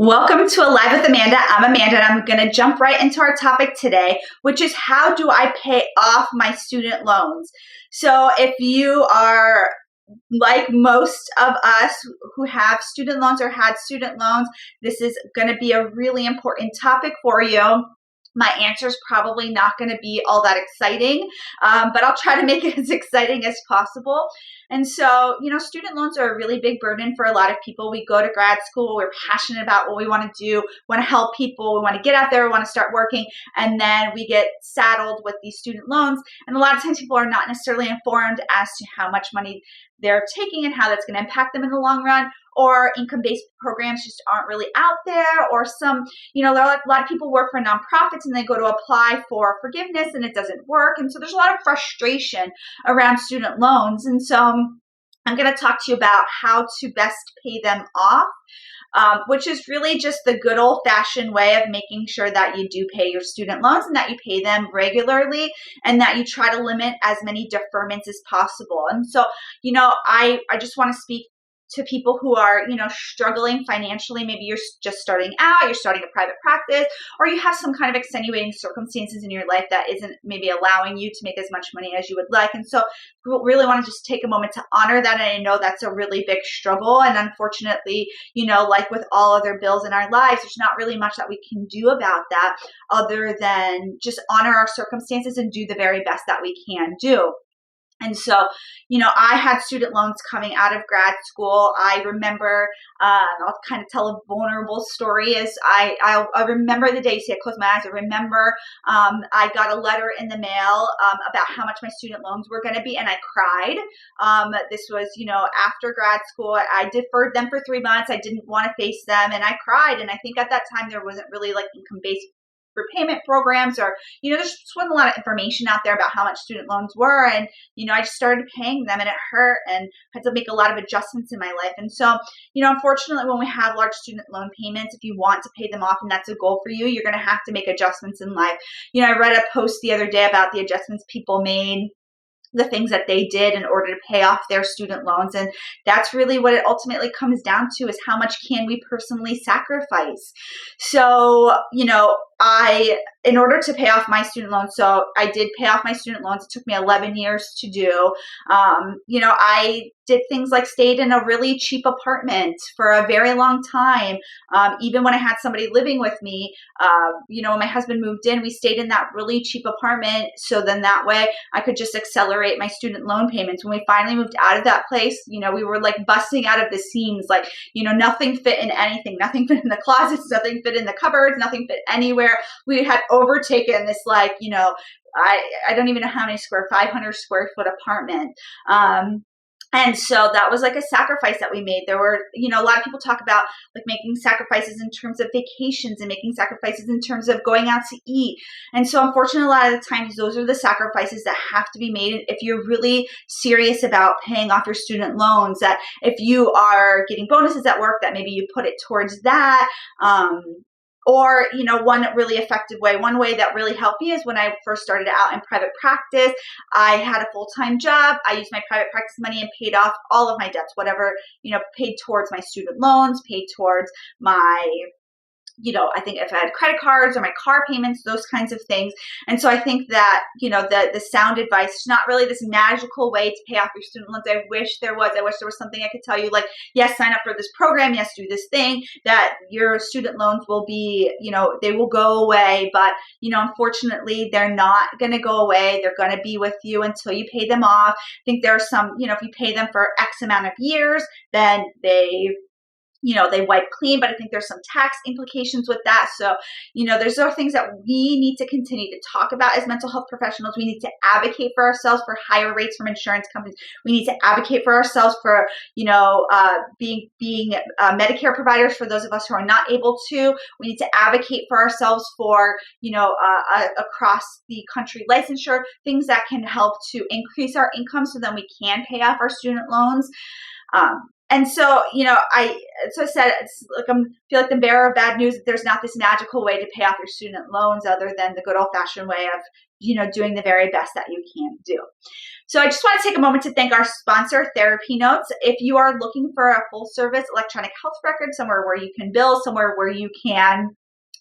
Welcome to Alive with Amanda. I'm Amanda, and I'm going to jump right into our topic today, which is how do I pay off my student loans? So if you are like most of us who have student loans or had student loans, this is going to be a really important topic for you. My answer is probably not going to be all that exciting, but I'll try to make it as exciting as possible. And so, student loans are a really big burden for a lot of people. We go to grad school, we're passionate about what we want to do, want to help people, we want to get out there, we want to start working, and then we get saddled with these student loans. And a lot of times people are not necessarily informed as to how much money they're taking and how that's going to impact them in the long run, or income-based programs just aren't really out there, or some, a lot of people work for nonprofits and they go to apply for forgiveness and it doesn't work. And so there's a lot of frustration around student loans. And so I'm going to talk to you about how to best pay them off, which is really just the good old-fashioned way of making sure that you do pay your student loans and that you pay them regularly and that you try to limit as many deferments as possible. And so, I just want to speak to people who are, struggling financially. Maybe you're just starting out, you're starting a private practice, or you have some kind of extenuating circumstances in your life that isn't maybe allowing you to make as much money as you would like. And so we really want to just take a moment to honor that. And I know that's a really big struggle. And unfortunately, like with all other bills in our lives, there's not really much that we can do about that other than just honor our circumstances and do the very best that we can do. And so, I had student loans coming out of grad school. I remember, I'll kind of tell a vulnerable story as I remember the day, I close my eyes, I remember I got a letter in the mail about how much my student loans were going to be, and I cried. This was, after grad school. I deferred them for 3 months. I didn't want to face them, and I cried. And I think at that time there wasn't really like income-based repayment programs, or there just wasn't a lot of information out there about how much student loans were. And I just started paying them, and it hurt, and had to make a lot of adjustments in my life. And so unfortunately, when we have large student loan payments, if you want to pay them off and that's a goal for you, you're going to have to make adjustments in life. I read a post the other day about the adjustments people made, the things that they did in order to pay off their student loans. And that's really what it ultimately comes down to, is how much can we personally sacrifice? So, in order to pay off my student loans, so I did pay off my student loans. It took me 11 years to do. I did things like stayed in a really cheap apartment for a very long time. Even when I had somebody living with me, when my husband moved in, we stayed in that really cheap apartment. So then that way I could just accelerate my student loan payments. When we finally moved out of that place, we were like busting out of the seams, like, nothing fit in anything, nothing fit in the closets, nothing fit in the cupboards, nothing fit anywhere. We had overtaken this, like, I don't even know how many 500 square foot apartment. And so that was like a sacrifice that we made. There were, a lot of people talk about like making sacrifices in terms of vacations and making sacrifices in terms of going out to eat. And so unfortunately, a lot of the times, those are the sacrifices that have to be made if you're really serious about paying off your student loans. That if you are getting bonuses at work, that maybe you put it towards that. Or, one really effective way, one way that really helped me is when I first started out in private practice, I had a full-time job. I used my private practice money and paid off all of my debts, whatever, paid towards my student loans, paid towards my, I think if I had credit cards or my car payments, those kinds of things. And so I think that, the sound advice is not really this magical way to pay off your student loans. I wish there was something I could tell you, like, yes, sign up for this program. Yes, do this thing, that your student loans will be, they will go away. But, unfortunately, they're not going to go away. They're going to be with you until you pay them off. I think there are some, if you pay them for X amount of years, then they wipe clean, but I think there's some tax implications with that. So, there's other things that we need to continue to talk about as mental health professionals. We need to advocate for ourselves for higher rates from insurance companies. We need to advocate for ourselves for, being Medicare providers for those of us who are not able to. We need to advocate for ourselves for, across the country licensure, things that can help to increase our income so then we can pay off our student loans. And so, I said, it's like I feel like the bearer of bad news. There's not this magical way to pay off your student loans other than the good old-fashioned way of doing the very best that you can do. So I just want to take a moment to thank our sponsor, TherapyNotes. If you are looking for a full service electronic health record, somewhere where you can bill, somewhere where you can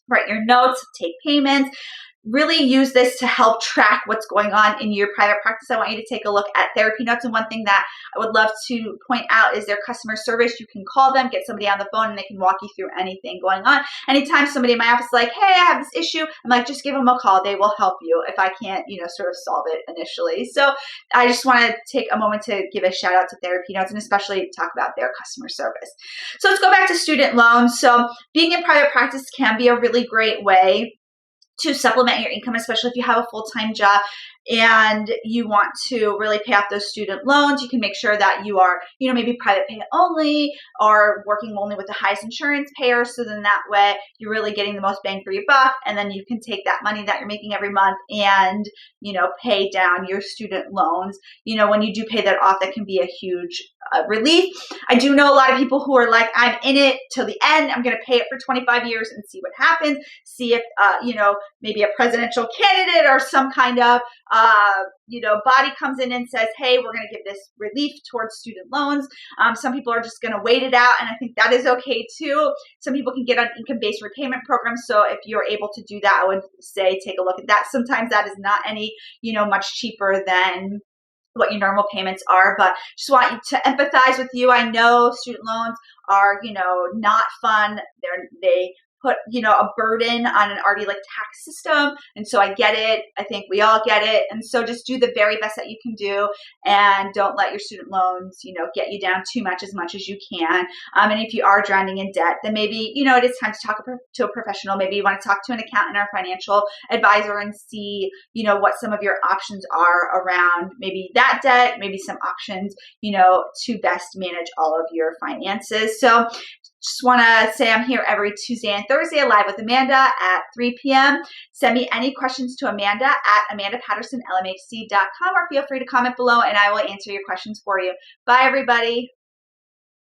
write your notes, take payments, really use this to help track what's going on in your private practice, I want you to take a look at TherapyNotes. And one thing that I would love to point out is their customer service. You can call them, get somebody on the phone, and they can walk you through anything going on. Anytime somebody in my office is like, hey, I have this issue, I'm like, just give them a call. They will help you if I can't, sort of solve it initially. So I just want to take a moment to give a shout out to TherapyNotes and especially talk about their customer service. So let's go back to student loans. So being in private practice can be a really great way to supplement your income, especially if you have a full-time job and you want to really pay off those student loans. You can make sure that you are, maybe private pay only or working only with the highest insurance payer. So then that way you're really getting the most bang for your buck. And then you can take that money that you're making every month and, pay down your student loans. When you do pay that off, that can be a huge relief. I do know a lot of people who are like, I'm in it till the end. I'm going to pay it for 25 years and see what happens. See if, maybe a presidential candidate or some kind of, body comes in and says, hey, we're going to give this relief towards student loans. Some people are just going to wait it out. And I think that is okay too. Some people can get on income-based repayment programs. So if you're able to do that, I would say, take a look at that. Sometimes that is not any, much cheaper than what your normal payments are, but just want you to empathize with you. I know student loans are, not fun. They put, a burden on an already tax system. And so I get it. I think we all get it. And so just do the very best that you can do and don't let your student loans, get you down too much as you can. And if you are drowning in debt, then maybe, it is time to talk to a professional. Maybe you want to talk to an accountant or financial advisor and see, what some of your options are around maybe that debt, maybe some options, to best manage all of your finances. So just want to say I'm here every Tuesday and Thursday live with Amanda at 3 p.m. Send me any questions to Amanda at AmandaPattersonLMHC.com or feel free to comment below and I will answer your questions for you. Bye, everybody.